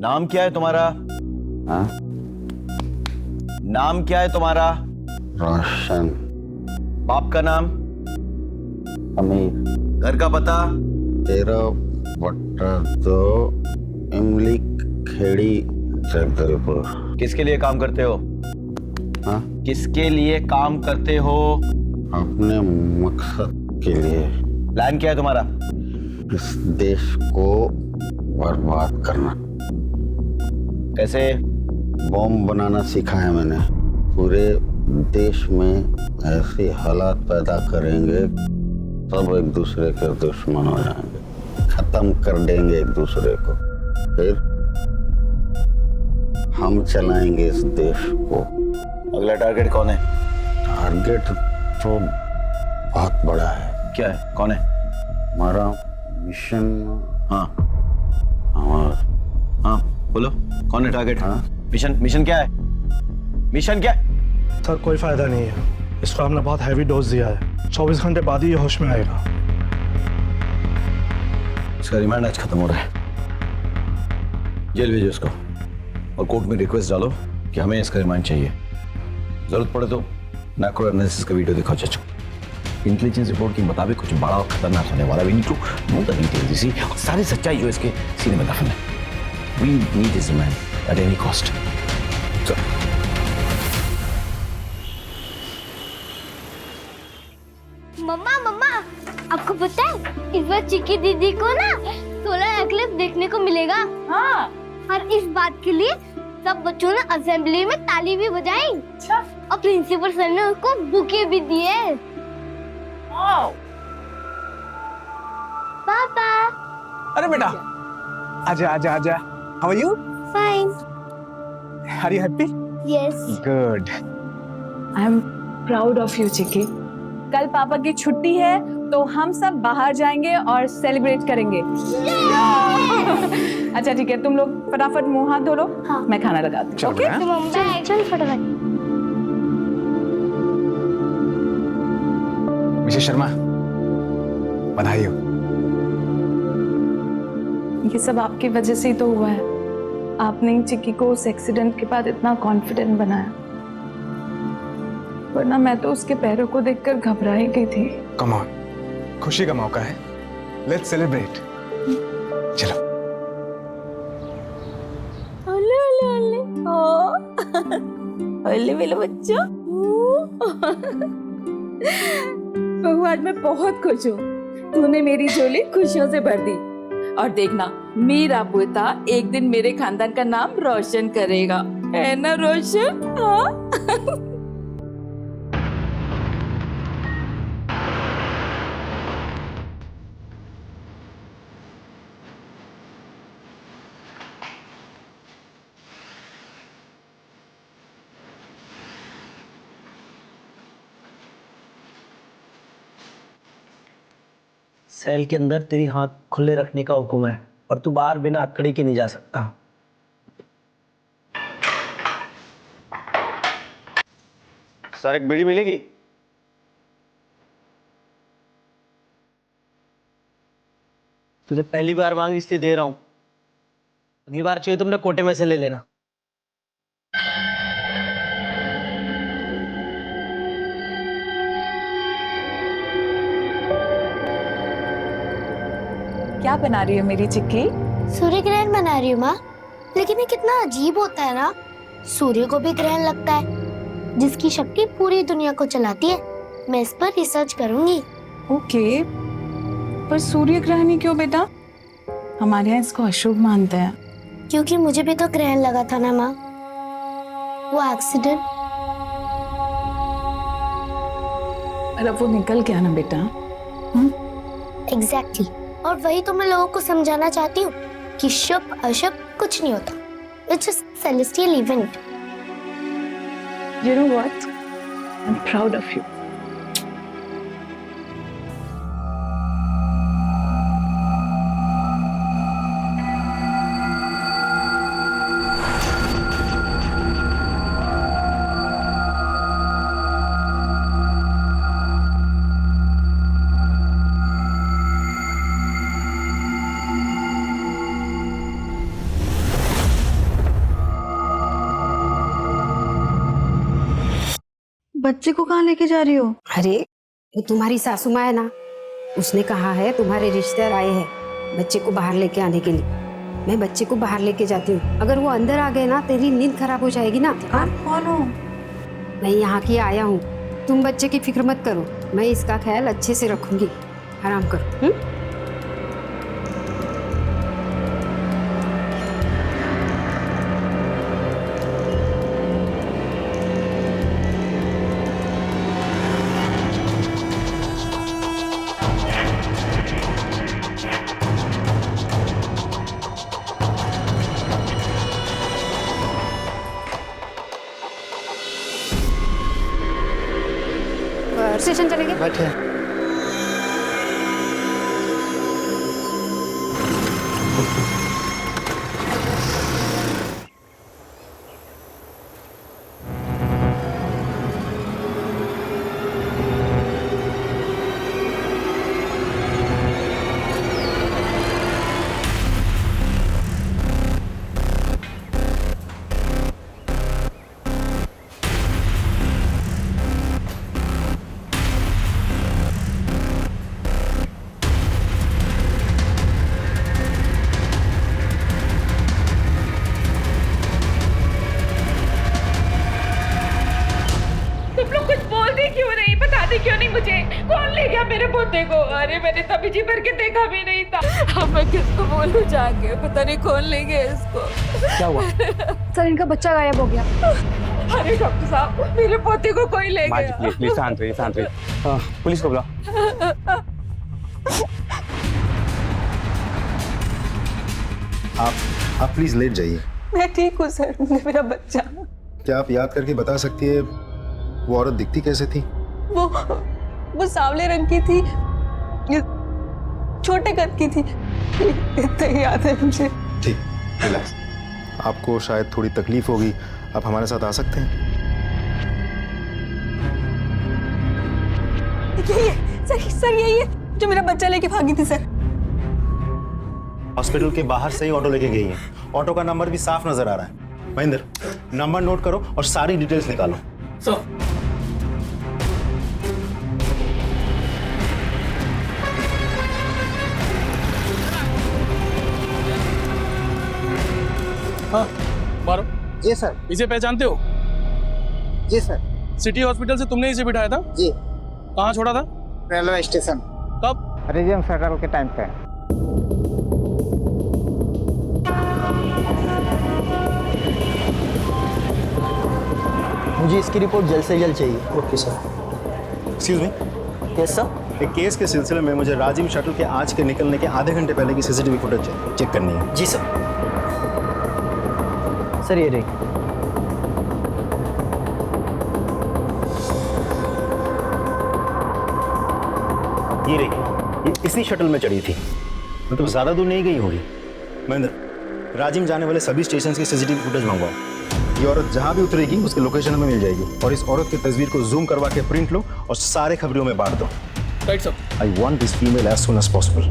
नाम क्या है तुम्हारा? हाँ? नाम क्या है तुम्हारा? रोशन। बाप का नाम? अमीर। घर का पता? 13/2 इमली खेड़ी जगदलपुर। किसके लिए काम करते हो? हाँ? किसके लिए काम करते हो? अपने मकसद के लिए। प्लान क्या है तुम्हारा? इस देश को बर्बाद करना। कैसे? बॉम्ब बनाना सीखा है मैंने। पूरे देश में ऐसे हालात पैदा करेंगे सब एक दूसरे के दुश्मन हो जाएंगे, खत्म कर देंगे एक दूसरे को। फिर हम चलाएंगे इस देश को। अगला टारगेट कौन है? टारगेट तो बहुत बड़ा है। क्या है? कौन है? हमारा मिशन। हाँ हमारा। हाँ बोलो, कौन है टारगेट? हाँ? मिशन क्या है? मिशन क्या है? सर कोई फायदा नहीं है, इसको हमने बहुत हैवी डोज दिया है। 24 घंटे बाद ही ये होश में आएगा। इसका रिमांड आज खत्म हो रहा है। जेल भेजो इसको और कोर्ट में रिक्वेस्ट डालो कि हमें इसका रिमांड चाहिए। जरूरत पड़े तो मैक्रो एनालिसिस का वीडियो दिखाओ चाचू। इंटेलिजेंस रिपोर्ट के मुताबिक कुछ बड़ा और खतरनाक होने वाला। We need to know the details, इसी सारी सच्चाई जो इसके सीने में दफन है। We need this man at any cost. मम्मा मम्मा, आपको पता है इस बार चिक्की दीदी को ना सोलर एक्लिप्स देखने को मिलेगा। हाँ। और इस बात के लिए सब बच्चों ने असेंबली में ताली भी बजाई। अच्छा। और प्रिंसिपल सर ने उसको बुके भी दिए। पापा। अरे बेटा, आजा आजा आजा। How are you? Fine. Are you happy? Yes. Good. I am proud of you Chikki. कल पापा की छुट्टी है तो हम सब बाहर जाएंगे और सेलिब्रेट करेंगे। अच्छा ठीक है, तुम लोग फटाफट मुंह हाथ धो लो। हाँ। मैं खाना लगाती हूँ। चल ओके? बेटा। चल फटाफट। मिसेस शर्मा, बधाई हो। ये सब आपकी वजह से ही तो हुआ है। आपने ही चिक्की को उस एक्सीडेंट के बाद इतना कॉन्फिडेंट बनाया, वरना मैं तो उसके पैरों को देखकर घबरा ही गई थी। कम ऑन, खुशी का मौका है। Let's celebrate. चलो। ओले ओले ओले ओले मेरे बच्चों। बहू, आज मैं बहुत खुश हूँ। तूने मेरी झोली खुशियों से भर दी। और देखना, मेरा पोता एक दिन मेरे खानदान का नाम रोशन करेगा, है ना रोशन? हाँ। सेल के अंदर तेरी हाथ खुले रखने का हुक्म है और तू बाहर बिना हथकड़ी के नहीं जा सकता। सर एक बीड़ी मिलेगी? तुझे पहली बार मांगी इसलिए दे रहा हूं, अगली बार चाहिए तुमने कोटे में से ले लेना। क्या बना रही है मेरी चिक्की? सूर्य ग्रहण बना रही हूँ माँ। लेकिन ये कितना अजीब होता है ना, सूर्य को भी ग्रहण लगता है जिसकी शक्ति पूरी दुनिया को चलाती है। मैं इस पर रिसर्च करूंगी। ओके, पर सूर्य ग्रहण ही क्यों बेटा? हमारे यहाँ इसको अशुभ मानते हैं। क्योंकि मुझे भी तो ग्रहण लगा था ना माँ, वो एक्सीडेंट। और अब वो निकल गया ना बेटा। एग्जैक्टली। और वही तो मैं लोगों को समझाना चाहती हूँ कि शुभ अशुभ कुछ नहीं होता। It's just celestial event. You know what? I'm proud of you. बच्चे को कहाँ लेके जा रही हो? अरे वो तुम्हारी सासू माँ है ना, उसने कहा है तुम्हारे रिश्तेदार आए हैं बच्चे को बाहर लेके आने के लिए। मैं बच्चे को बाहर लेके जाती हूँ, अगर वो अंदर आ गए ना तेरी नींद खराब हो जाएगी ना। आप कौन हो? मैं यहाँ की आया हूँ, तुम बच्चे की फिक्र मत करो, मैं इसका ख्याल अच्छे से रखूंगी। आराम करो। स्टेशन चलेंगे। बैठे। क्यों नहीं मुझे? कौन ले गया मेरे पोते को? अरे मैंने तभी जी भर के देखा भी नहीं था। अब मैं किसको बोलूं जाके? पता नहीं कौन ले गया इसको। क्या हुआ? सर इनका बच्चा गायब हो गया। अरे डॉक्टर साहब मेरे पोते को कोई ले गया। प्लीज शांत रहिए, शांत रहिए। पुलिस को बुलाओ। आप प्लीज लेट जाइए। मैं ठीक हूँ सर, मेरा बच्चा। क्या आप याद करके बता सकती है वो औरत दिखती कैसे थी? वो सांवले रंग की थी, छोटे कद की थी, इतना ही याद है मुझे। ठीक, रिलैक्स। आपको शायद थोड़ी तकलीफ होगी, आप हमारे साथ आ सकते हैं। सर यही है जो मेरा बच्चा लेके भागी थी सर। हॉस्पिटल के बाहर से ही ऑटो लेके गई है। ऑटो का नंबर भी साफ नजर आ रहा है। महेंद्र, नंबर नोट करो और सारी डिटेल्स निकालो। हाँ मारो। जी सर। इसे पहचानते हो? जी सर। सिटी हॉस्पिटल से तुमने इसे बिठाया था? जी। कहाँ छोड़ा था? Railway station. कब? रिजर्व फेडरल के टाइम पे। मुझे इसकी रिपोर्ट जल्द से जल्द चाहिए। Okay sir. Excuse me. Yes sir. एक केस के सिलसिले में मुझे राजिम शटल के आज के निकलने के आधे घंटे पहले की सीसीटीवी फुटेज चेक करनी है। जी सर। सर ये रही। ये रही, ये इसी शटल में चढ़ी थी, मतलब ज्यादा दूर नहीं गई होगी। महेंद्र, राजिम जाने वाले सभी स्टेशन की सीसीटीवी फुटेज मंगवाओ। ये औरत जहां भी उतरेगी उसकी लोकेशन हमें मिल जाएगी, और इस औरत की तस्वीर को जूम करवा के प्रिंट लो और सारे खबरों में बांट दो। Right sir. I want this female as soon as possible.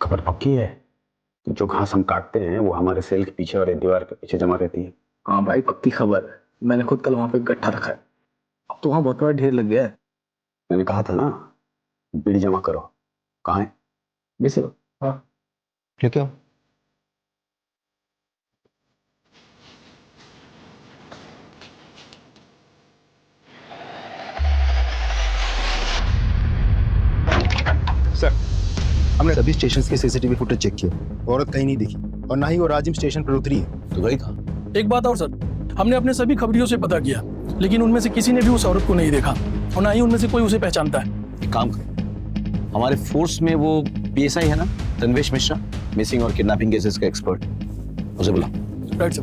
खबर पक्की है? जो घास हम काटते हैं वो हमारे सेल के पीछे और दीवार के पीछे जमा रहती है। हाँ भाई पक्की खबर है। मैंने खुद कल वहां पे गट्ठा रखा है। अब तो वहां बहुत बड़ा ढेर लग गया है। मैंने कहा था ना, बीड़ी जमा करो। कहाँ है? वैसे हाँ लेके आओ। सर, हमने सभी स्टेशन की सीसीटीवी फुटेज चेक की, औरत कहीं नहीं दिखी और ना ही वो राजिम स्टेशन पर उतरी है। तो गई कहाँ? एक बात और सर, हमने अपने सभी खबरियों से पता किया, लेकिन उनमें से किसी ने भी उस औरत को नहीं देखा और ना ही उनमें से कोई उसे पहचानता है। एक काम करो, हमारे फोर्स में वो पीएसआई है ना, तन्वेश मिश्रा, मिसिंग और किडनैपिंग केसेस का एक्सपर्ट, उसे बुला। Right sir.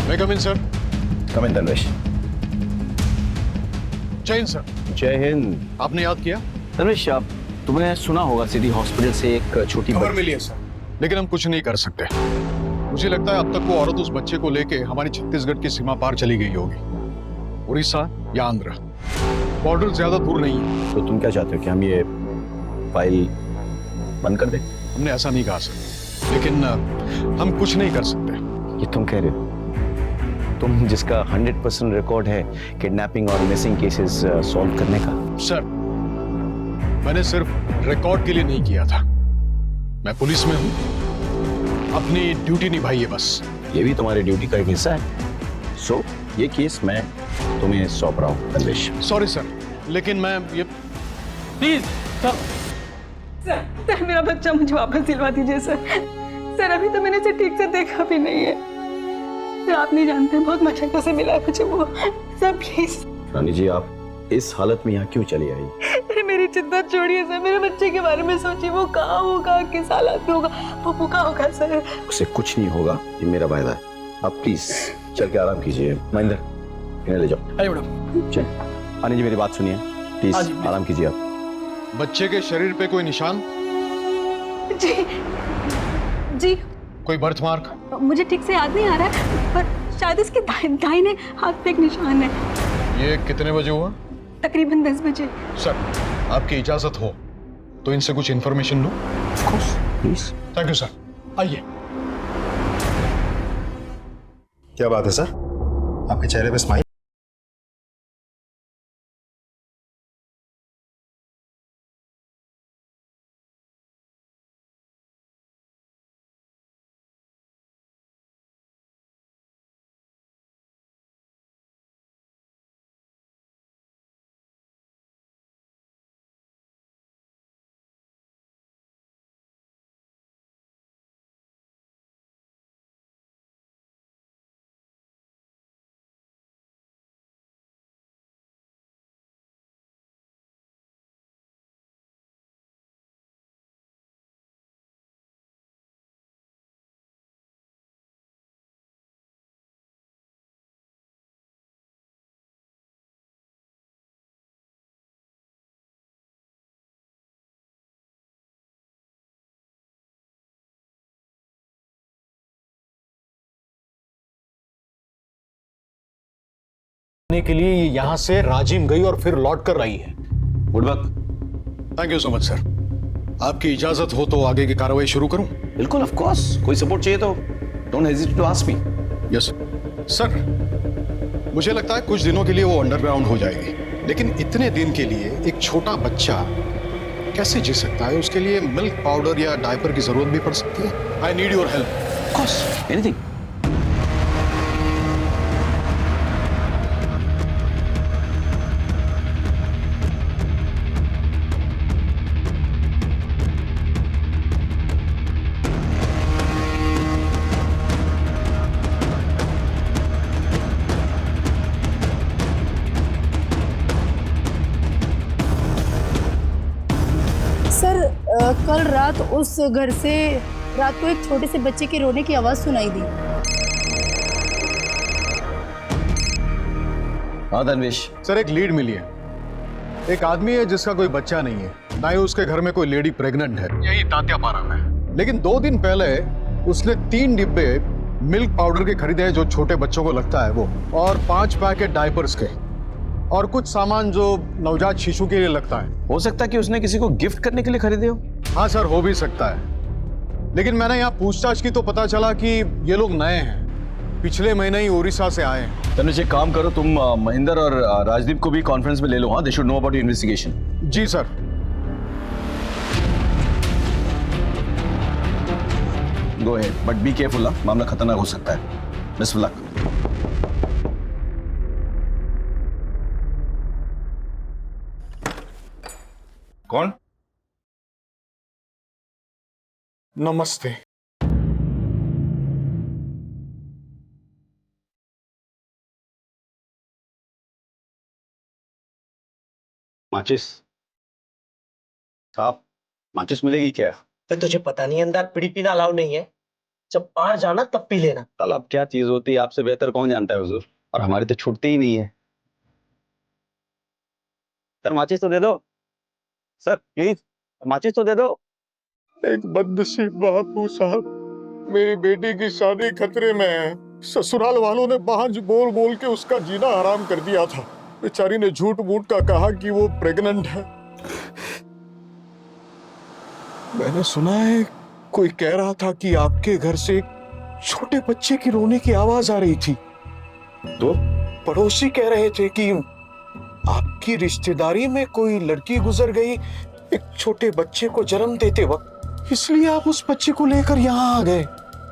मैं कम इन सर। कम इन तन्वेश। जय हिंद सर। जय हिंद। आपने याद किया? तन्वेश, आप तुमने सुना होगा सिटी हॉस्पिटल से एक छोटी खबर मिली है सर, लेकिन हम कुछ नहीं कर सकते। मुझे लगता है अब तक वो औरत उस बच्चे को लेके हमारी छत्तीसगढ़ की सीमा पार चली गई होगी, उड़ीसा या आंध्र। बॉर्डर ज्यादा दूर नहीं है। तो तुम क्या चाहते हो कि हम ये फाइल बंद कर दे। हमने ऐसा नहीं कहा सर, लेकिन हम कुछ नहीं कर सकते। ये तुम कह रहे हो? तुम जिसका 100% रिकॉर्ड है किडनैपिंग और मिसिंग केसेस सॉल्व करने का। सर, मैंने सिर्फ रिकॉर्ड के लिए नहीं किया था। मैं पुलिस में हूं, अपनी ड्यूटी निभाई है बस। ये भी तुम्हारी ड्यूटी का एक हिस्सा है। सो ये केस मैं तुम्हें सौंप रहा हूँ तन्वेश। सॉरी सर, लेकिन मैं ये प्लीज सर। सर मेरा बच्चा मुझे वापस दिलवा दीजिए सर। सर अभी तो मैंने इसे ठीक से देखा भी नहीं है सर, आप नहीं जानते बहुत मशक्कत से मिला है मुझे वो। Sir please. रानी जी, आप इस हालत में यहाँ क्यों चली आई? अरे मेरी चिंता छोड़िए सर, मेरे बच्चे के बारे में सोचिए। वो कहाँ होगा, किस हालत में होगा, वो भूखा होगा सर। उसे कुछ नहीं होगा, ये मेरा वायदा है। आप प्लीज चल के आराम कीजिए। महेंद्र, इन्हें ले जाओ। अरे मैडम। चल रानी जी, मेरी बात सुनिए प्लीज, हाँ जी, प्लीज। आराम कीजिए आप। बच्चे के शरीर पे कोई निशान, जी जी कोई बर्थ मार्क? मुझे ठीक से याद नहीं आ रहा है, पर शायद इसके दाहिने हाथ पे एक निशान है। ये कितने बजे हुआ? तकरीबन 10 बजे। सर, आपकी इजाजत हो तो इनसे कुछ इंफॉर्मेशन लूं? प्लीज। थैंक यू सर, आइए। क्या बात है सर, आपके चेहरे पे स्माइल? के लिए यहां से राजिम गई और फिर लौट कर आई है। गुड वक्त। Thank you so much sir. आपकी इजाजत हो तो आगे की कार्रवाई शुरू करूं? बिल्कुल, ऑफ कोर्स। कोई सपोर्ट चाहिए तो don't hesitate to ask me. Yes sir. मुझे लगता है कुछ दिनों के लिए वो अंडरग्राउंड हो जाएगी, लेकिन इतने दिन के लिए एक छोटा बच्चा कैसे जी सकता है? उसके लिए मिल्क पाउडर या डायपर की जरूरत भी पड़ सकती है। I need your help. Of course, anything. Sir कल रात उस घर से रात को एक छोटे से बच्चे के रोने की आवाज सुनाई दी। हाँ तन्वेश। सर, एक लीड मिली है। एक आदमी है जिसका कोई बच्चा नहीं है, ना ही उसके घर में कोई लेडी प्रेग्नेंट है, यही तात्यापारा में। लेकिन 2 दिन पहले उसने 3 डिब्बे मिल्क पाउडर के खरीदे हैं जो छोटे बच्चों को लगता है वो, और 5 पैकेट डायपर्स के, और कुछ सामान जो नवजात शिशु के लिए लगता है। हो सकता है कि उसने किसी को गिफ्ट करने के लिए खरीदे हो। हाँ सर, हो भी सकता है, लेकिन मैंने यहाँ पूछताछ की तो पता चला कि ये लोग नए हैं, पिछले महीने ही उड़ीसा से आए हैं। तनुज, एक काम करो, तुम महेंद्र और राजदीप को भी कॉन्फ्रेंस में ले लो। हाँ, they should know about your investigation. जी sir. Go ahead, but be careful. मामला खतरनाक हो सकता है। Best of luck. कौन? नमस्ते। माचिस साहब, माचिस मिलेगी क्या? तो तुझे पता नहीं अंदर बीड़ी पीना अलाउ नहीं है, जब बाहर जाना तब पी लेना। तालाब क्या चीज होती है आपसे बेहतर कौन जानता है हुजूर, और हमारी तो छूटती ही नहीं है। सर माचिस तो दे दो सर, प्लीज माचिस तो दे दो। एक बदनसीब बापू साहब, मेरी बेटी की शादी खतरे में है। ससुराल वालों ने बांझ बोल बोल के उसका जीना हराम कर दिया था। बेचारी ने झूठ मूठ का कहा कि वो प्रेग्नेंट है। मैंने सुना है कोई कह रहा था कि आपके घर से एक छोटे बच्चे की रोने की आवाज आ रही थी। तो पड़ोसी कह रहे थे कि आपकी रिश्तेदारी में कोई लड़की गुजर गई एक छोटे बच्चे को जन्म देते वक्त, इसलिए आप उस बच्चे को लेकर यहाँ आ गए।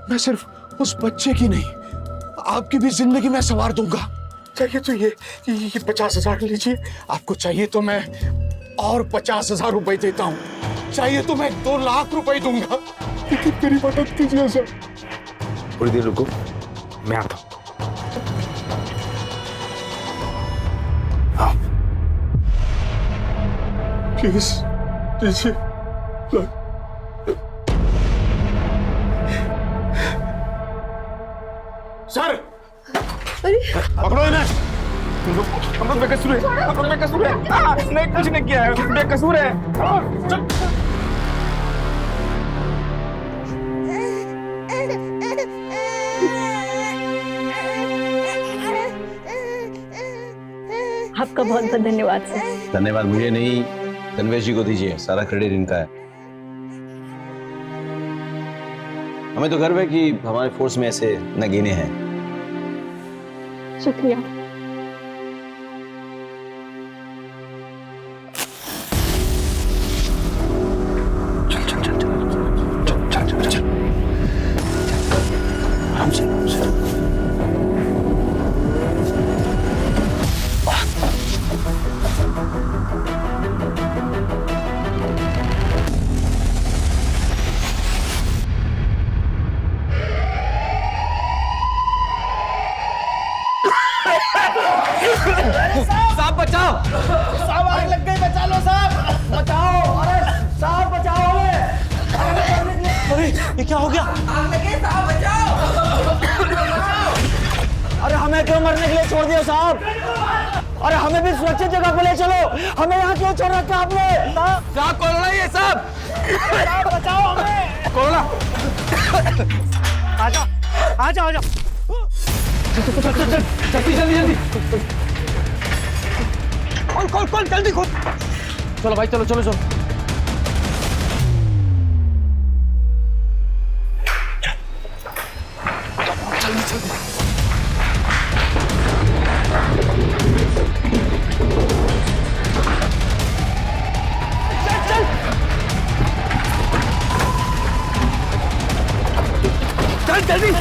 मैं सिर्फ उस बच्चे की नहीं, आपकी भी जिंदगी में संवार दूंगा। चाहिए तो ये 50,000 लीजिए, आपको चाहिए तो मैं और 50,000 रुपए देता हूँ, चाहिए तो मैं 2 लाख रुपए दूंगा, लेकिन मेरी मदद कीजिए सर। थोड़ी देर रुको, मैं आता हूँ। प्लीज लीजिए। सर पकड़ो इन्हें। हम लोग बेकसूर है, हम लोग बेकसूर है। नहीं, कुछ नहीं किया है, बेकसूर है। चल। आपका बहुत बहुत धन्यवाद सर। धन्यवाद मुझे नहीं, तन्वेश जी को दीजिए, सारा क्रेडिट इनका है। हमें तो गर्व है कि हमारे फोर्स में ऐसे नगीने हैं। शुक्रिया। चल चल चल चल चल चल चल आराम से आराम से। साहब बचाओ, साहब आग लग गई, बचा लो साहब, बचाओ, अरे साहब बचाओ हमें। अरे ये क्या हो गया? आग लग गई साहब, बचाओ। अरे हमें क्यों मरने के लिए छोड़ दिया साहब? अरे हमें भी सुरक्षित जगह पे ले चलो, हमें यहाँ क्यों छोड़ रखा आपने? साहब कोरोना ही है साहब, साहब बचाओ हमें। कोरोना, आजा आजा आजा, जल्दी जल्दी जल्दी, खोल खोल जल्दी खोल। चलो भाई चलो चलो चलो। जल्दी जल्दी। चल चल जल्दी।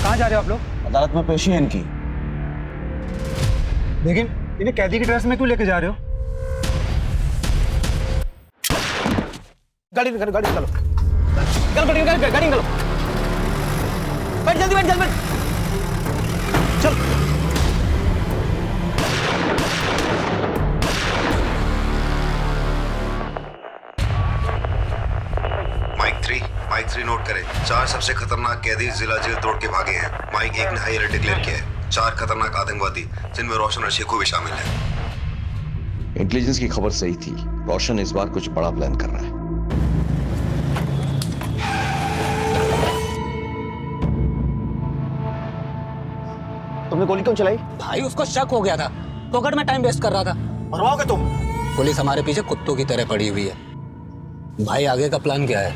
कहाँ जा रहे हो आप लोग? अदालत में पेशी है इनकी। लेकिन इन्हें कैदी की ड्रेस में क्यों लेके जा रहे हो? गाड़ी निकालो, गाड़ी निकालो, गाड़ी निकालो, बैठ जल्दी, बैठ जल्दी, चल। माइक 3 नोट करें। 4 सबसे खतरनाक कैदी जिला जेल तोड़ के भागे हैं। माइक 1 ने हाई अलर्ट डिक्लेयर किया है। 4 खतरनाक आतंकवादी जिनमें रोशन और शेखू भी शामिल हैं। इंटेलिजेंस की खबर सही थी, रोशन इस बार कुछ बड़ा प्लान कर रहा है। तुमने गोली क्यों चलाई? भाई उसको शक हो गया था, पॉकेट में टाइम वेस्ट कर रहा था। मरवाओगे तुम? पुलिस हमारे पीछे कुत्तों की तरह पड़ी हुई है। भाई आगे का प्लान क्या है?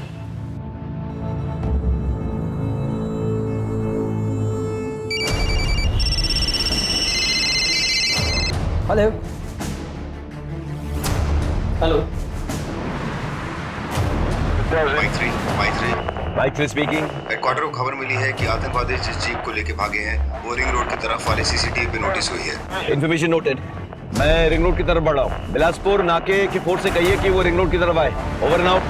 Hello hello, mike 3 speaking. Headquarter को खबर मिली है कि आतंकवादी जिस जीप को लेके भागे हैं वो रिंग रोड की तरफ वाले सीसीटीवी पे नोटिस हुई है। Information noted. मैं रिंग रोड की तरफ बढ़ रहा हूँ। बिलासपुर नाके की फोर्स से कहिए कि वो रिंग रोड की तरफ आए। Over and out.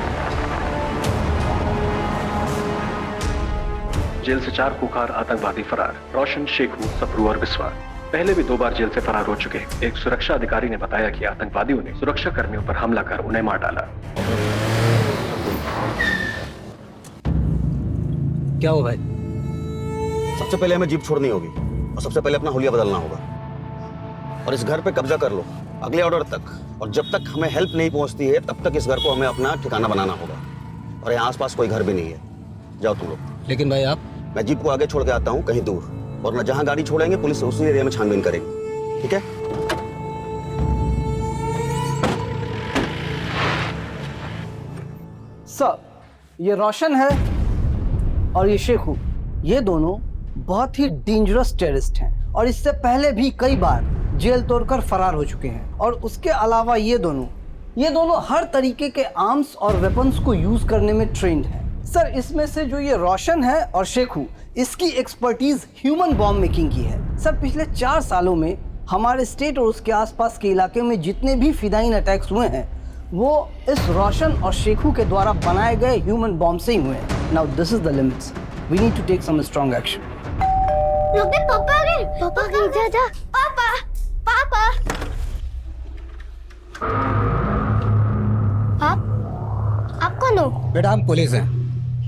जेल से 4 कुख्यात आतंकवादी फरार, रोशन, शेखू, सप्रू और बिस्वा। पहले भी 2 बार जेल से फरार हो चुके। एक सुरक्षा अधिकारी ने बताया कि आतंकवादियों ने सुरक्षा कर्मियों पर हमला कर उन्हें मार डाला। क्या हो भाई? सबसे पहले हमें जीप छोड़नी होगी और सबसे पहले अपना हुलिया बदलना होगा और इस घर पे कब्जा कर लो अगले ऑर्डर तक। और जब तक हमें हेल्प नहीं पहुंचती है तब तक इस घर को हमें अपना ठिकाना बनाना होगा। और यहाँ आसपास कोई घर भी नहीं है। जाओ तुम लोग। लेकिन भाई आप? मैं जीप को आगे छोड़ के आता हूँ कहीं दूर। और ना जहां गाड़ी छोड़ेंगे पुलिस उसी एरिया में छानबीन करेगी, ठीक है? सर, ये रोशन है और ये शेखू, ये दोनों बहुत ही डेंजरस टेररिस्ट हैं और इससे पहले भी कई बार जेल तोड़कर फरार हो चुके हैं। और उसके अलावा ये दोनों हर तरीके के आर्म्स और वेपन्स को यूज करने में ट्रेंड हैं। सर, इसमें से जो ये रोशन है और शेखू, इसकी एक्सपर्टीज ह्यूमन बॉम्ब मेकिंग की है। सर, पिछले 4 सालों में हमारे स्टेट और उसके आसपास के इलाके में जितने भी फिदाइन अटैक्स हुए हैं वो इस रोशन और शेखू के द्वारा बनाए गए ह्यूमन बॉम्ब से ही हुए हैं। Now this is the limits, we need to take some strong action. लोग पापा आ गए, पापा आ गए, जा पापा पापा। आप कौन हो? बेटा हम पुलिस हैं।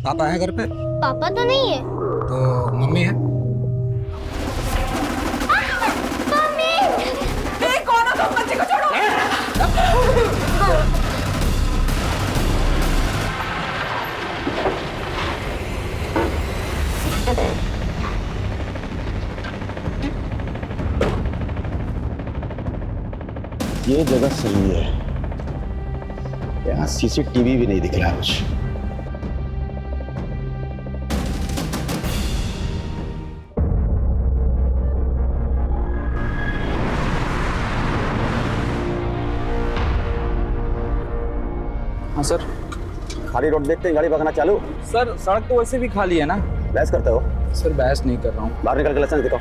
पापा हैं घर पे? पापा तो नहीं है। तो मम्मी है? मम्मी! कौन हो तुम? बच्चे को छोड़ो। ये जगह सही है, यहाँ सीसीटीवी भी नहीं दिख रहा कुछ। हाँ सर। खाली रोड देखते हैं, गाड़ी भगाना चालू। सर सड़क तो वैसे भी खाली है ना। बहस करते हो? सर बहस नहीं कर रहा हूँ। बाहर निकल के लाइसेंस दिखाओ।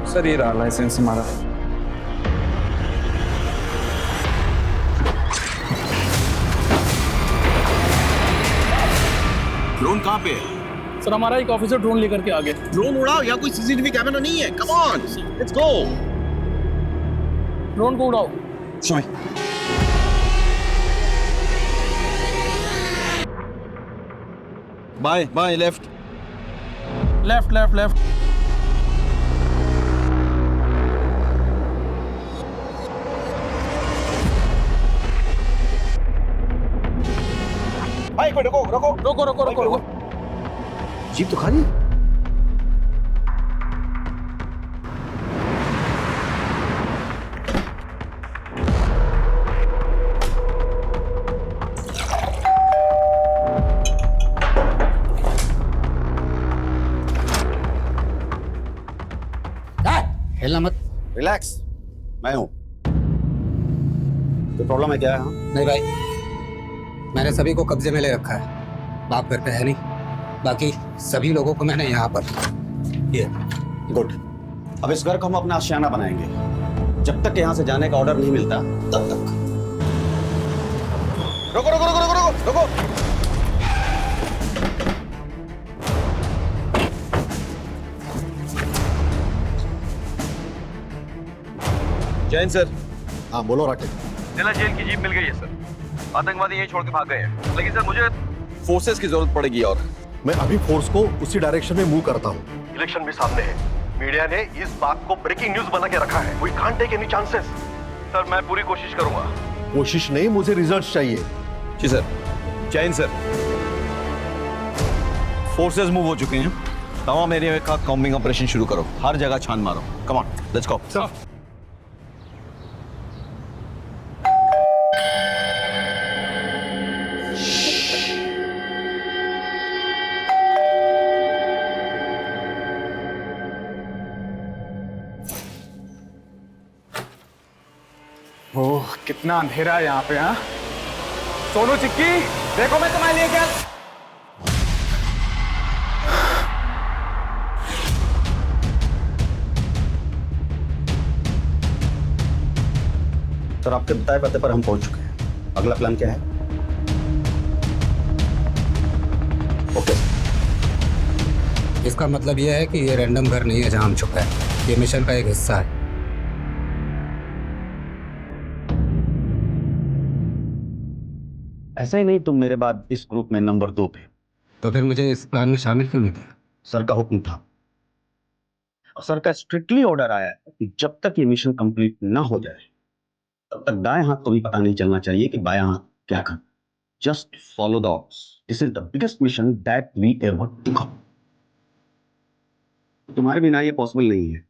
सर ये रहा लाइसेंस हमारा। ड्रोन कहाँ पे है? सर, हमारा एक ऑफिसर ड्रोन लेकर के आ गए। ड्रोन उड़ाओ, या कोई सीसीटीवी कैमरा नहीं है। Come on, let's go. Drone को उड़ाओ। Show bye bye, left left left left. भाई रुको रुको रुको रुको रुको रुको। जीप तो खाली। हिलना मत। रिलैक्स, मैं हूं। तो प्रॉब्लम है क्या है? नहीं भाई, मैंने सभी को कब्जे में ले रखा है। बाप घर पे है नहीं, बाकी सभी लोगों को मैंने यहाँ पर। ये गुड। अब इस घर को हम अपना आशियाना बनाएंगे। जब तक यहाँ से जाने का ऑर्डर नहीं मिलता तब तक। रुको रुको रुको रुको रुको रुको। जैन सर। हाँ बोलो राकेश। जिला जेल की जीप मिल गई है सर। आतंकवादी यहीं छोड़ के भाग गए हैं, लेकिन सर मुझे फोर्सेस की जरूरत पड़ेगी। और मैं अभी फोर्स को उसी डायरेक्शन में मूव करता हूँ। इलेक्शन भी सामने है, मीडिया ने इस बात को ब्रेकिंग न्यूज बना के रखा है। We can't take any chances. Sir मैं पूरी कोशिश करूंगा। कोशिश नहीं, मुझे रिजल्ट चाहिए। जी sir. Jain sir, forces move हो चुके हैं। तमाम एरिया का कॉम्बिंग ऑपरेशन शुरू करो, हर जगह छान मारो। कम ऑन, लेट्स गो। ओह कितना अंधेरा है यहाँ पे। हाँ सोनू चिक्की, देखो मैं तुम्हारे लिए क्या। सर आपके बताए पते पर हम पहुंच चुके हैं। अगला प्लान क्या है? ओके। इसका मतलब यह है कि ये रैंडम घर नहीं है जहां हम छुपे हैं। ये मिशन का एक हिस्सा है। ऐसा ही नहीं, तुम मेरे बाद इस ग्रुप में नंबर 2 पे। तो फिर मुझे इस प्लान में शामिल क्यों नहीं किया? सर का हुक्म था और सर का स्ट्रिक्टली ऑर्डर आया है कि जब तक ये मिशन कंप्लीट ना हो जाए तब तक दाएं हाथ को भी पता नहीं चलना चाहिए कि बायां हाथ क्या कर। Just follow the orders. This is the biggest mission that we ever took up. तुम्हारे बिना ये पॉसिबल नहीं है.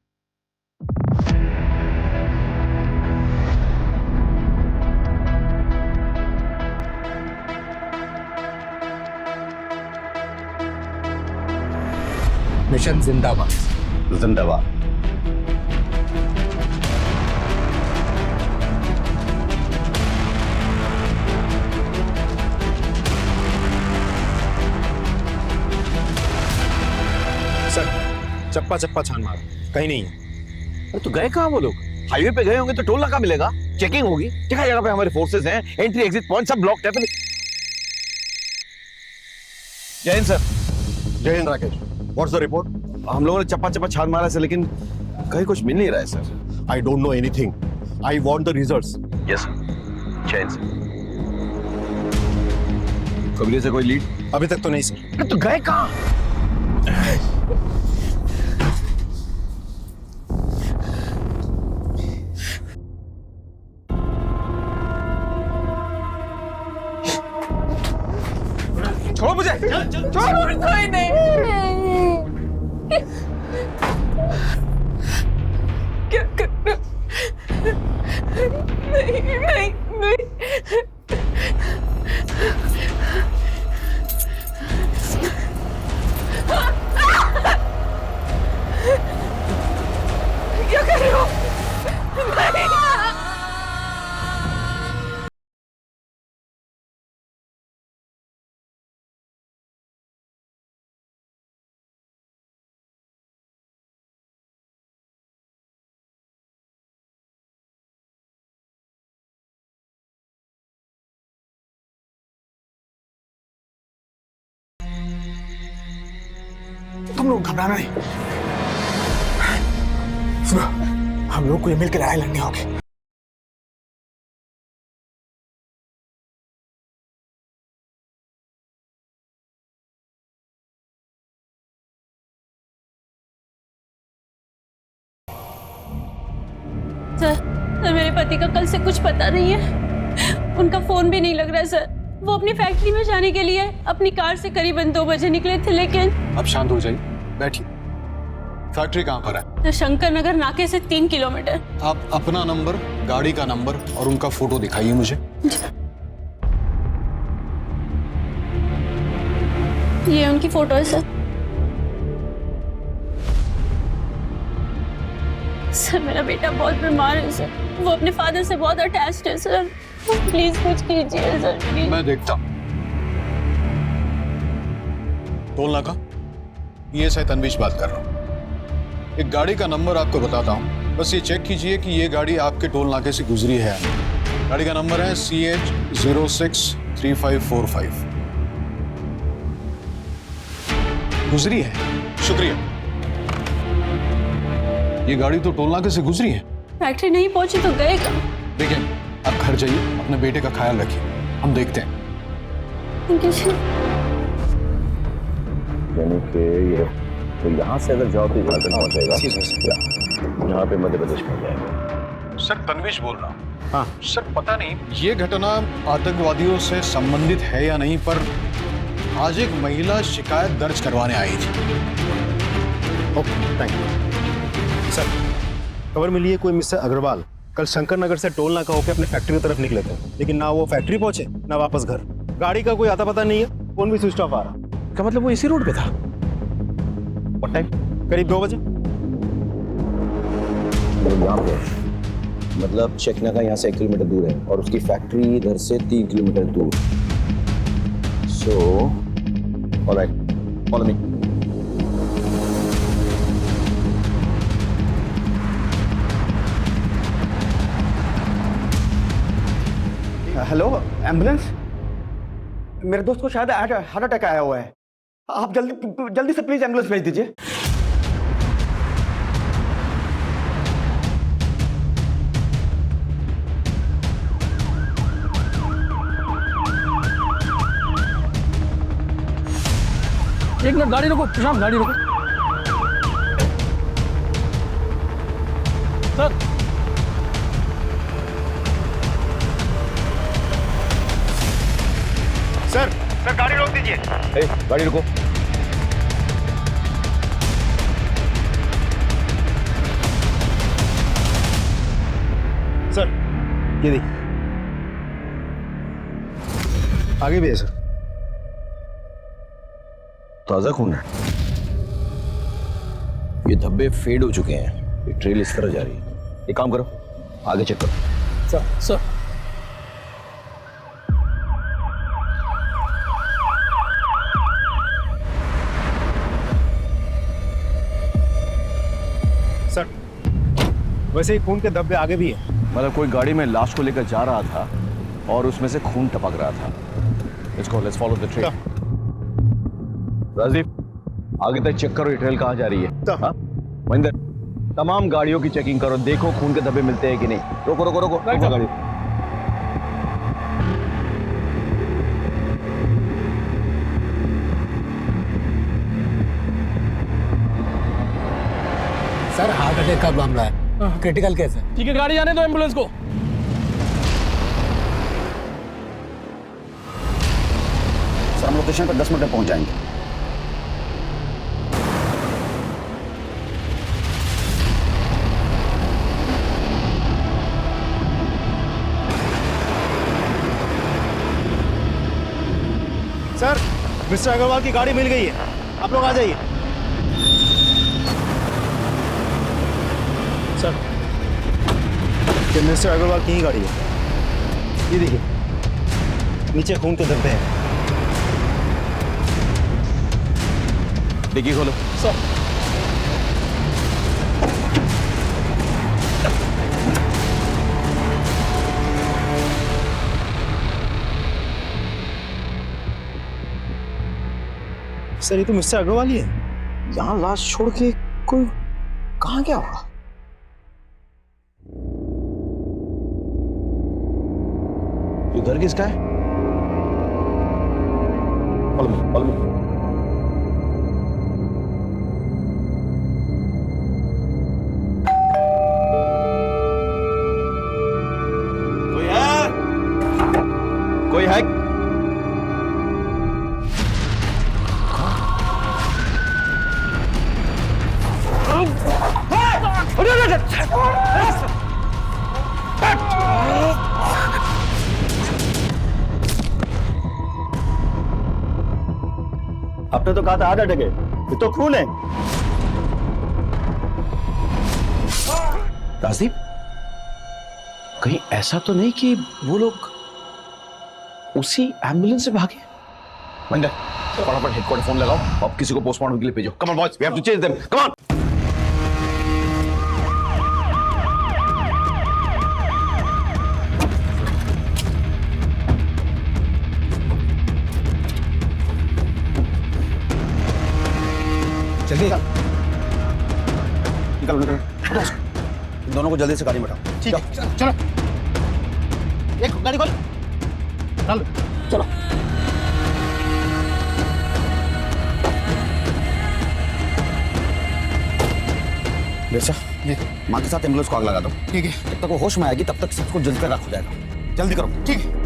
मिशन जिंदाबाद. जिंदाबाद. सर चप्पा चप्पा छान मार, कहीं नहीं है. अरे तो गए कहाँ वो लोग? हाईवे पे गए होंगे तो टोल नाका मिलेगा, चेकिंग होगी. जगह जगह पे हमारे फोर्सेस हैं, एंट्री एग्जिट पॉइंट सब ब्लॉक है. जय हिंद सर. जय Hind Rakesh. What's the report? हम लोगों ने चप्पा चप्पा छान मारा सर, लेकिन कहीं कुछ मिल नहीं रहा है sir. I don't know anything. I want the results. Yes sir. जय हिंद सर. कबीले से कोई लीड? अभी तक तो नहीं सर. तो गए कहाँ? छोड़ो मुझे. छोड़ो. कोई नहीं. क्या करना? नहीं नहीं नहीं. क्या कर रहे हो? नहीं. तुम लोग घबराना नहीं. सुनो, हम लोग को ये मिलकर लड़ाई लड़नी होगी. सर मेरे पति का कल से कुछ पता नहीं है. उनका फोन भी नहीं लग रहा है सर. वो अपनी फैक्ट्री में जाने के लिए अपनी कार से करीबन 2 बजे निकले थे, लेकिन. अब शांत हो जाइए, बैठिए. फैक्ट्री कहाँ पर है? शंकर नगर नाके से 3 किलोमीटर. आप अपना नंबर, गाड़ी का नंबर और उनका फोटो दिखाइए मुझे. ये उनकी फोटो है सर. सर मेरा बेटा बहुत बीमार है सर. वो अपने फादर से बहुत अटैच्ड है सर. प्लीज कुछ कीजिए सर, प्लीज. मैं देखता हूं. टोल नाका, ये से तनवीश बात कर रहा हूं. एक गाड़ी का नंबर आपको बताता हूं, बस ये चेक कीजिए कि ये गाड़ी आपके टोल नाके से गुजरी है या नहीं. गाड़ी का नंबर है CH063545. गुजरी है. शुक्रिया. ये गाड़ी तो टोल नाके से गुजरी है. फैक्ट्री नहीं पहुंची तो गए कहाँ? देखिए, आप घर जाइए, अपने बेटे का ख्याल रखिए, हम देखते हैं. यानी कि ये तो यहाँ से अगर जाओ तो झारखंड पहुंच जाएगा, यहाँ पे मध्य प्रदेश पहुंच जाएगा. सर तनवीश बोल रहा हूँ. हाँ सर, पता नहीं ये घटना आतंकवादियों से संबंधित है या नहीं, पर आज एक महिला शिकायत दर्ज करवाने आई थी. Okay, thank you. सर खबर मिली है कोई मिस्टर अग्रवाल कल शंकर नगर से टोल नाका होकर अपने फैक्ट्री की तरफ निकले थे, लेकिन ना वो फैक्ट्री पहुंचे ना वापस घर. गाड़ी का कोई आता पता नहीं है, फोन भी स्विच ऑफ आ रहा. क्या मतलब वो इसी रोड पे था? और टाइम करीब 2 बजे. यहाँ पे मतलब चेकनाका यहाँ से 1 किलोमीटर दूर है और उसकी फैक्ट्री इधर से 3 किलोमीटर दूर. So alright, follow me. Hello, ambulance. मेरे दोस्त को शायद हार्ट अटैक आया हुआ है. आप जल्दी से प्लीज एम्बुलेंस भेज दीजिए. एक मिनट, गाड़ी रोको प्रशांत, गाड़ी रोको. सर सर गाड़ी रोक दीजिए। गाड़ी रुको। सर ये देखिए, आगे भी है सर। ताजा खून है। ये धब्बे फेड हो चुके हैं। ये ट्रेल इस तरह जा रही है। एक काम करो, आगे चेक करो। सर सर वैसे ही खून के धब्बे आगे भी है। मतलब कोई गाड़ी में लाश को लेकर जा रहा था और उसमें से खून टपक रहा था। Let's follow the trail. Rajdeep, आगे तक चेक करो ये ट्रेल कहाँ जा रही है। हाँ? महेंद्र, तमाम गाड़ियों की चेकिंग करो, देखो खून के धब्बे मिलते हैं कि नहीं। रोको रोको रोको, रोको गाड़ी। सर हार्ट अटैक का मामला है, क्रिटिकल केस है। ठीक है, गाड़ी आने दो एम्बुलेंस को। सर हम लोकेशन पर 10 मिनट में पहुंच जाएंगे। सर मिस्टर अग्रवाल की गाड़ी मिल गई है, आप लोग आ जाइए। सर ये मिस्टर अग्रवाल की ही गाड़ी है। ये देखिए नीचे खून के धब्बे हैं। डिक्की खोलो। सर सर ये तो मिस्टर अग्रवाल ही है। यहाँ लाश छोड़ के कोई कहाँ गया होगा? उधर किसका है? follow me. कोई है? आपने तो कहा था हार्ट अटैक है, ये तो खून है। राजदीप, कहीं ऐसा तो नहीं कि वो लोग उसी एम्बुलेंस से भागे? मंडल, फटाफट हेडक्वार्टर फोन लगाओ, अब किसी को पोस्टमार्टम के लिए भेजो। Come on boys, we have to chase them, come on. जल्दी निकलो निकलो, इन दोनों को जल्दी से गाड़ी में बैठाओ। ठीक है, चलो एक गाड़ी खोल, चलो चलो। बेटा, माँ के साथ एम्बुलेंस को आग लगा दो। ठीक है। जब तक वो होश में आएगी तब तक सबको जल्दी तक रख हो जाएगा। जल्दी करो। ठीक है।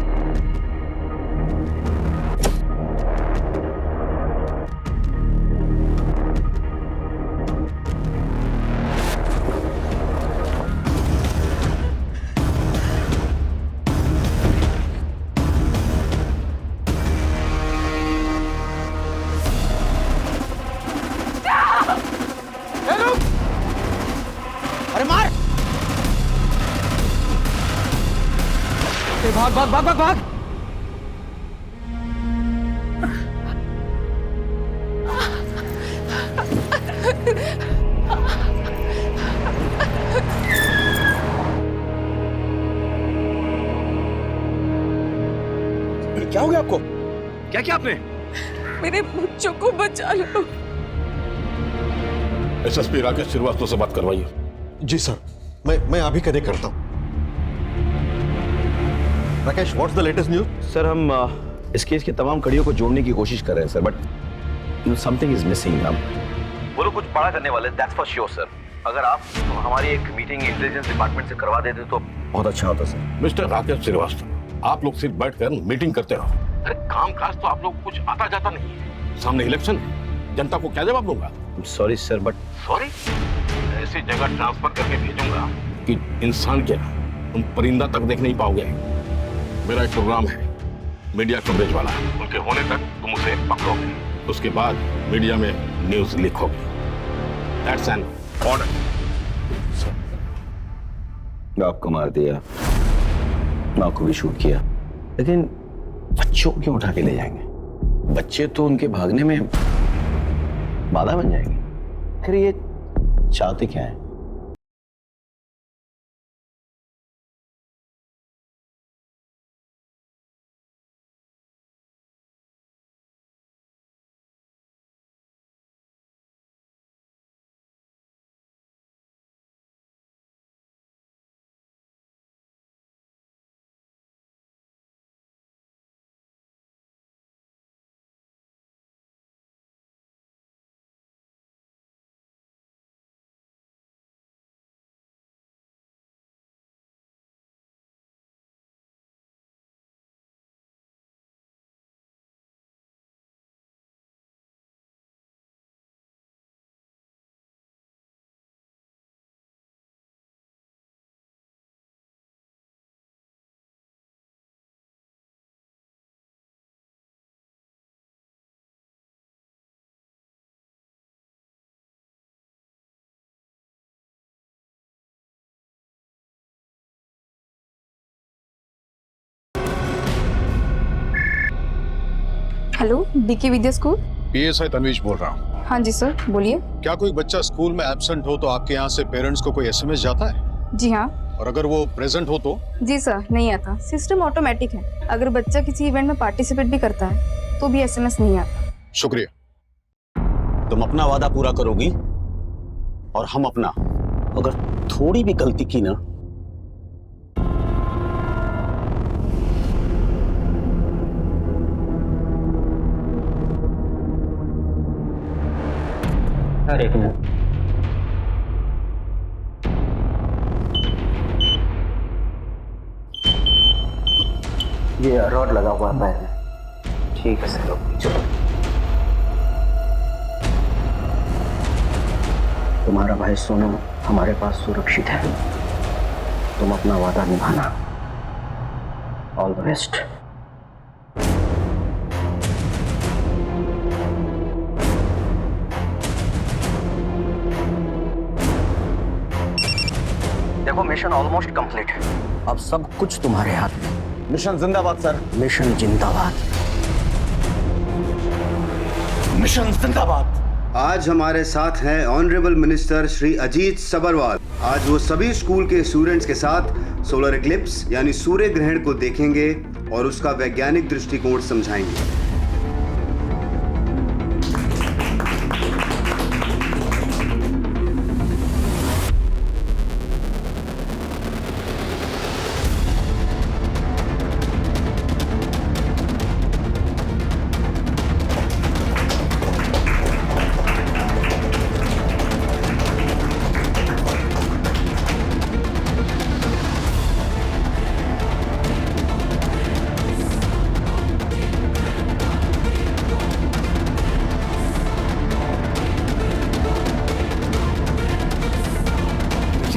अरे मार! भाग भाग भाग भाग भाग! क्या हो गया आपको? क्या किया आपने? मेरे बच्चों को बचा लो। एसएसपी राकेश श्रीवास्तव से बात करवाइए। जी सर, मैं अभी कनेक्ट करता हूँ। Rakesh, what's the latest news? Sir हम इस केस की तमाम कड़ियों को जोड़ने की कोशिश कर रहे हैं sir, but something is missing. हम वो लोग कुछ बड़ा करने वाले, दैट्स फॉर श्योर सर। अगर आप हमारी एक मीटिंग इंटेलिजेंस डिपार्टमेंट से करवा देते तो बहुत अच्छा होता सर। मिस्टर राकेश श्रीवास्तव, आप लोग सिर्फ बैठकर मीटिंग करते रहो। अरे काम काज तो आप लोग कुछ आता जाता नहीं है। सामने इलेक्शन है, जनता को क्या जवाब दूंगा? Sorry sir, but sorry? ऐसी जगह ट्रांसफर करके भेजूंगा कि इंसान क्या तुम परिंदा तक देख नहीं पाओगे। मेरा एक प्रोग्राम है मीडिया कवरेज वाला, उनके होने तक तुम उसे पकड़ोगे, उसके बाद मीडिया में न्यूज लिखोगे। That's an order. आपको मार दिया, माँ को भी शूट किया, लेकिन बच्चों को क्यों उठा के ले जाएंगे? बच्चे तो उनके भागने में बाधा बन जाएंगे। फिर ये चाहते क्या है? हेलो, डीके विद्या स्कूल। पीएसआई तन्वीज बोल रहा हूँ। हाँ जी सर, बोलिए। क्या कोई बच्चा स्कूल में एब्सेंट हो तो आपके यहाँ से पेरेंट्स को कोई एसएमएस जाता है? जी हाँ। और अगर वो प्रेजेंट हो तो? जी सर, नहीं आता। सिस्टम ऑटोमेटिक है। अगर बच्चा किसी इवेंट में पार्टिसिपेट भी करता है तो भी एसएमएस नहीं आता। शुक्रिया। तुम अपना वादा पूरा करोगी और हम अपना। अगर थोड़ी भी गलती की ना, एक मिनट। ये रॉड लगा हुआ है पैर में। ठीक है सर, चलो। तुम्हारा भाई सोनू हमारे पास सुरक्षित है। तुम अपना वादा निभाना। All the best. देखो, मिशन ऑलमोस्ट कंप्लीट है। अब सब कुछ तुम्हारे हाथ में। मिशन जिंदाबाद सर। मिशन जिंदाबाद। मिशन जिंदाबाद। आज हमारे साथ हैं ऑनरेबल मिनिस्टर श्री अजीत सबरवाल। आज वो सभी स्कूल के स्टूडेंट्स के साथ सोलर इक्लिप्स यानी सूर्य ग्रहण को देखेंगे और उसका वैज्ञानिक दृष्टिकोण समझाएंगे।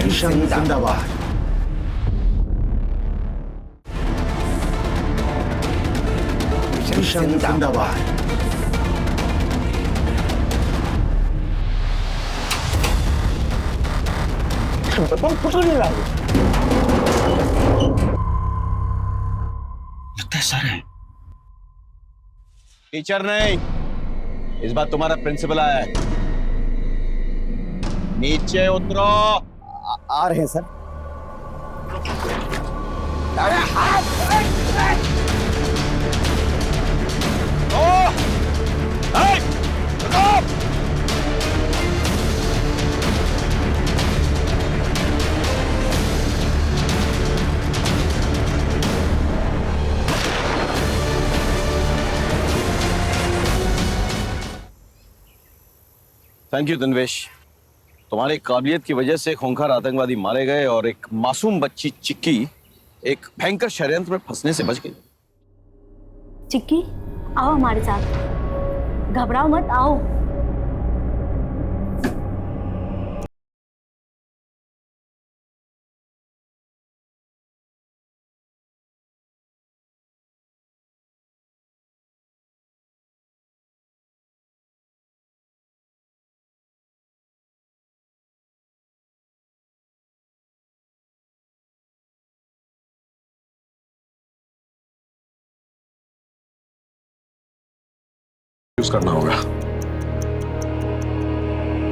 मिशन जिंदाबाद। मिशन जिंदाबाद। लगता है सर है। टीचर नहीं, इस बार तुम्हारा प्रिंसिपल आया है। नीचे उतरो। आ रहे हैं सर। अरे थैंक यू तन्वेश। तुम्हारी काबिलियत की वजह से खूंखार आतंकवादी मारे गए और एक मासूम बच्ची चिक्की एक भयंकर षड्यंत्र में फंसने से बच गई। चिक्की आओ हमारे साथ, घबराओ मत, आओ। यूज करना होगा।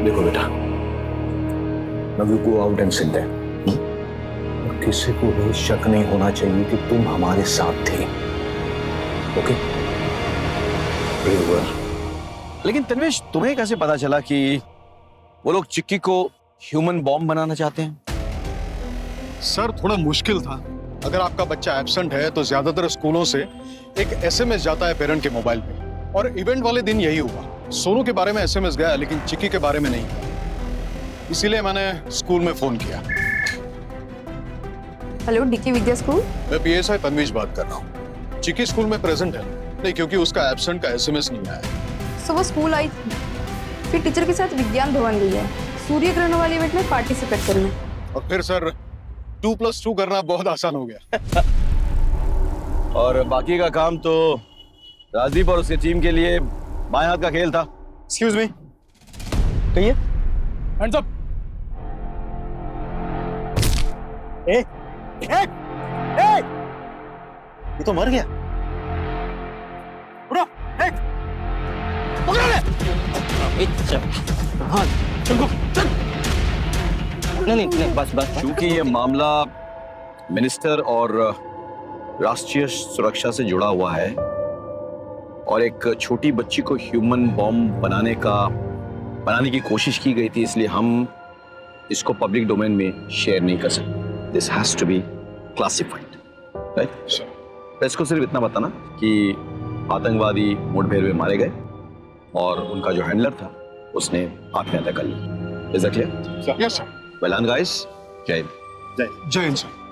देखो बेटा, now you go out and sit there. और किसी को भी शक नहीं होना चाहिए कि तुम हमारे साथ थे। ओके? Very well. लेकिन तन्वेश, तुम्हें कैसे पता चला कि वो लोग चिक्की को ह्यूमन बॉम्ब बनाना चाहते हैं? सर थोड़ा मुश्किल था। अगर आपका बच्चा एब्सेंट है तो ज्यादातर स्कूलों से एक एसएमएस जाता है पेरेंट के मोबाइल पे, और इवेंट वाले दिन यही हुआ। सोनू के बारे में एसएमएस गया लेकिन चिक्की के बारे में नहीं गया, इसीलिए मैंने स्कूल में फोन किया। हेलो, डीके विद्या स्कूल। मैं पीएसआई तन्वीश बात कर रहा हूँ। चिक्की स्कूल में प्रेजेंट है नहीं, क्योंकि उसका एब्सेंट का एसएमएस नहीं आया। सुबह स्कूल आई थी, फिर टीचर के साथ विज्ञान भवन गई है सूर्य ग्रहण वाले इवेंट में पार्टिसिपेट करने। और फिर सर 2+2 करना बहुत आसान हो गया। और बाकी का काम तो राजदीप और उसकी टीम के लिए बाएं हाथ का खेल था। एक्सक्यूज मी, कहिए। Hands up. ए, ए, ए, ये तो मर गया। उठो, ए, पकड़ ले। हाँ, चल, चल। नहीं, बस। क्योंकि ये मामला मिनिस्टर और राष्ट्रीय सुरक्षा से जुड़ा हुआ है और एक छोटी बच्ची को ह्यूमन बॉम्ब बनाने की कोशिश की गई थी, इसलिए हम इसको पब्लिक डोमेन में शेयर नहीं कर सकते। This has to be classified, right? Press को सिर्फ इतना बताना कि आतंकवादी मुठभेड़ में मारे गए और उनका जो हैंडलर था उसने आत्महत्या कर ली। Is that clear? Yes sir. Well done guys. जय हिंद। जय हिंद सर।